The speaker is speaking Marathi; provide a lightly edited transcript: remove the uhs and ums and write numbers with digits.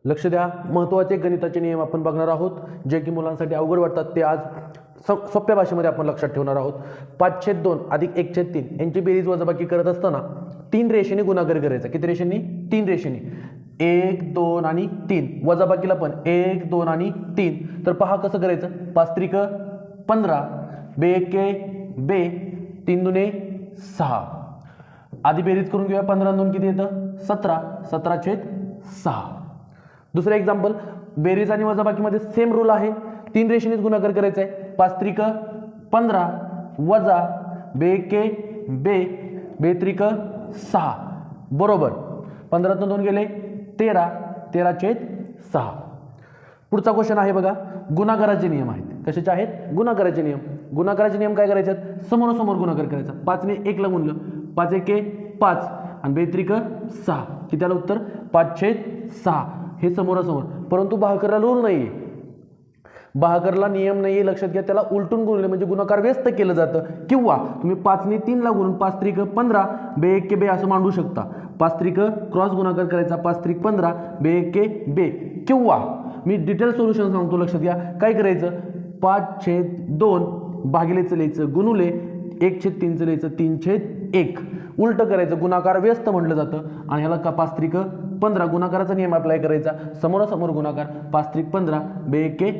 लक्ष द्या, महत्त्वाचे गणिताचे नियम आपण बघणार आहोत, जे की मुलांसाठी अवघड वाटतात ते आज सोप्या भाषेमध्ये आपण लक्षात ठेवणार आहोत. 5/2 अधिक 1/3 यांची बेरीज वजाबाकी करत असताना 3 रेषेने गुणाकार करायचा. किती रेषेंनी? 3 रेषेने. 1, 2 आणि 3. वजाबाकीला पण 1, 2 आणि 3. तर पहा कसं करायचं. 5 त्रिक 15, बे एके बे, 3 दुने 6. आधी बेरीज करून घेऊया. 15 2 किती येतं? 17. 17/6. दुसरं एक्झाम्पल, बेरीज आणि वजाबाकीमध्ये सेम रूल आहे. 3 रेषेनेच गुणाकार करायचा आहे. 5 त्रिक 15 वजा बे एके बे, बे त्रिक 6 बरोबर 15 2 गेले 13, 13/6. पुढचा क्वेश्चन आहे बघा, गुणाकाराचे नियम आहेत. कशाचे आहेत? गुणाकाराचे नियम. गुणाकाराचे नियम काय करायचे आहेत? समोरासमोर गुणाकार करायचा. 5 ने 1 ला गुणलं, 5 एके 5 आणि बे त्रिक 6. किती आलं उत्तर? 5/6. हे समोरासमोर. परंतु भागाकाराला रूल नाहीये, भागाकाराला नियम नाहीये. लक्षात घ्या, त्याला उलटून गुणले म्हणजे गुणाकार व्यस्त केलं जातं. किंवा तुम्ही 5 ने 3 ला गुणून 5 त्रिक 15 बे एके बे असं मांडू शकता. 5 त्रिक क्रॉस गुणाकार करायचा. 5 त्रिक 15 बे एके बे. किंवा मी डिटेल सोल्युशन सांगतो, लक्षात घ्या. काय करायचं? 5/2 भागिलेचं लिहायचं, गुणुले 1/3 लिहायचं, 3/1. उलट करायचं, गुणाकार व्यस्त म्हटलं जातं. आणि ह्याला का 5 त्रिक 15 गुणाकाराचा नियम अप्लाय करायचा. समोरासमोर गुणाकार. 5 त्रिक 15 बे एके